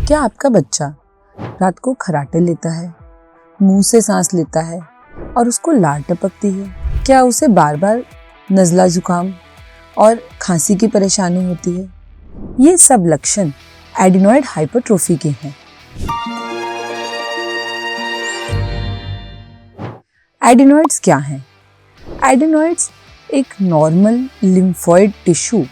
क्या आपका बच्चा रात को खर्राटे लेता है, मुंह से सांस लेता है और उसको लार टपकती है? क्या उसे बार बार नज़ला जुकाम और खांसी की परेशानी होती है? ये सब लक्षण एडिनॉइड हाइपरट्रोफी के हैं। एडिनॉइड्स क्या हैं? एडिनॉइड्स एक नॉर्मल लिम्फोइड टिश्यू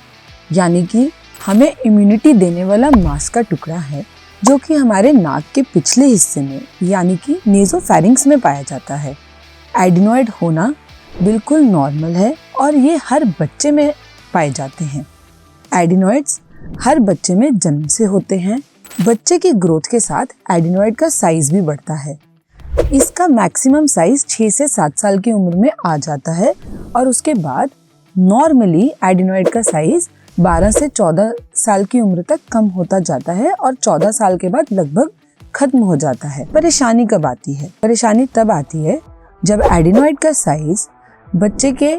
यानी कि हमें इम्यूनिटी देने वाला मांस का टुकड़ा है जो कि हमारे नाक के पिछले हिस्से में यानी कि नेज़ोफेरिंक्स में पाया जाता है। एडिनॉइड होना बिल्कुल नॉर्मल है और ये हर बच्चे में पाए जाते हैं। एडिनॉइड्स हर बच्चे में जन्म से होते हैं। बच्चे की ग्रोथ के साथ एडिनॉइड का साइज भी बढ़ता है। इसका मैक्सिमम साइज 6 से 7 साल की उम्र में आ जाता है और उसके बाद नॉर्मली एडिनॉइड का साइज 12 से 14 साल की उम्र तक कम होता जाता है और 14 साल के बाद लगभग खत्म हो जाता है। परेशानी कब आती है? परेशानी तब आती है जब एडिनॉइड का साइज बच्चे के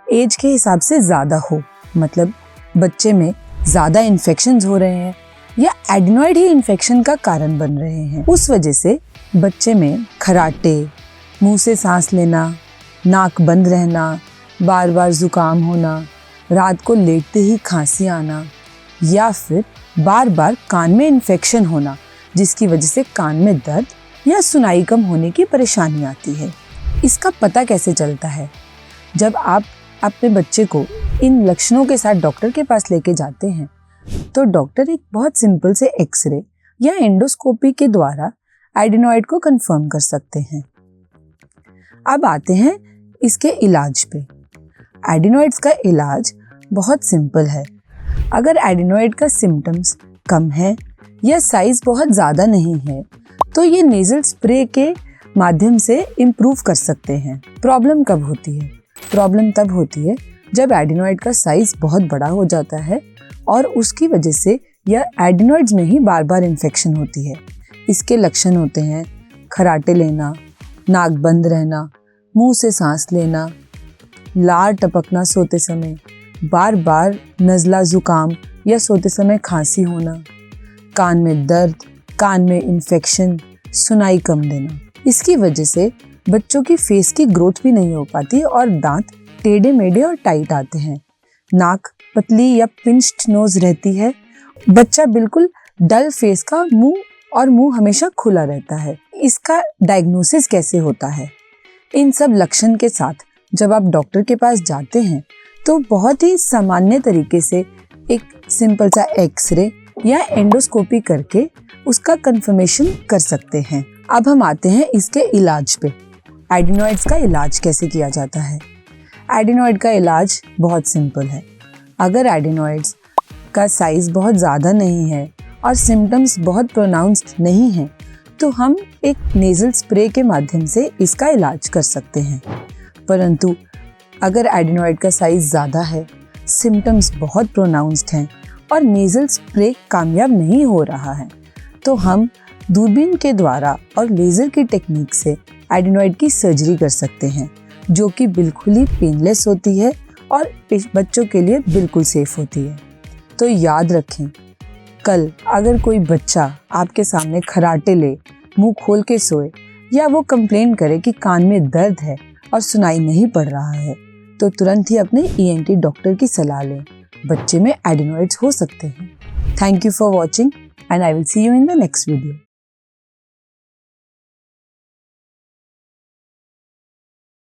एज के हिसाब से ज्यादा हो, मतलब बच्चे में ज्यादा इन्फेक्शंस हो रहे हैं या एडिनॉइड ही इन्फेक्शन का कारण बन रहे हैं। उस वजह से बच्चे में खर्राटे, मुंह से सांस लेना, नाक बंद रहना, बार बार जुकाम होना, रात को लेटते ही खांसी आना या फिर बार बार कान में इन्फेक्शन होना जिसकी वजह से कान में दर्द या सुनाई कम होने की परेशानी आती है। इसका पता कैसे चलता है? जब आप अपने बच्चे को इन लक्षणों के साथ डॉक्टर के पास लेके जाते हैं तो डॉक्टर एक बहुत सिंपल से एक्सरे या एंडोस्कोपी के द्वारा एडिनॉइड को कंफर्म कर सकते हैं। अब आते हैं इसके इलाज पे। एडिनॉइड्स का इलाज बहुत सिंपल है। अगर एडिनॉइड का सिम्टम्स कम है या साइज बहुत ज़्यादा नहीं है तो ये नेज़ल स्प्रे के माध्यम से इम्प्रूव कर सकते हैं। प्रॉब्लम कब होती है? प्रॉब्लम तब होती है जब एडिनॉइड का साइज बहुत बड़ा हो जाता है और उसकी वजह से या एडिनॉइड्स में ही बार बार इन्फेक्शन होती है। इसके लक्षण होते हैं खर्राटे लेना, नाक बंद रहना, मुंह से सांस लेना, लार टपकना सोते समय, बार बार नज़ला जुकाम या सोते समय खांसी होना, कान में दर्द, कान में इन्फेक्शन, सुनाई कम देना। इसकी वजह से बच्चों की फेस की ग्रोथ भी नहीं हो पाती और दांत टेढ़े मेढ़े और टाइट आते हैं। नाक पतली या पिंच्ड नोज रहती है। बच्चा बिल्कुल डल फेस का मुंह हमेशा खुला रहता है। इसका डायग्नोसिस कैसे होता है? इन सब लक्षण के साथ जब आप डॉक्टर के पास जाते हैं तो बहुत ही सामान्य तरीके से एक सिंपल सा एक्सरे या एंडोस्कोपी करके उसका कंफर्मेशन कर सकते हैं। अब हम आते हैं इसके इलाज पे। एडिनॉइड्स का इलाज कैसे किया जाता है? एडिनॉइड का इलाज बहुत सिंपल है। अगर एडिनॉइड्स का साइज बहुत ज़्यादा नहीं है और सिम्टम्स बहुत प्रोनाउंस्ड नहीं हैं तो हम एक नेज़ल स्प्रे के माध्यम से इसका इलाज कर सकते हैं। परंतु अगर एडिनॉइड का साइज ज़्यादा है, सिम्टम्स बहुत प्रोनाउंस्ड हैं और नेज़ल स्प्रे कामयाब नहीं हो रहा है तो हम दूरबीन के द्वारा और लेज़र की टेक्निक से एडिनॉइड की सर्जरी कर सकते हैं जो कि बिल्कुल ही पेनलेस होती है और बच्चों के लिए बिल्कुल सेफ होती है। तो याद रखें, कल अगर कोई बच्चा आपके सामने खर्राटे ले, मुंह खोल के सोए या वो कंप्लेन करे कि कान में दर्द है और सुनाई नहीं पड़ रहा है तो तुरंत ही अपने ENT डॉक्टर की सलाह लें। बच्चे में एडिनॉइड्स हो सकते हैं। Thank you for watching and I will see you in the next video.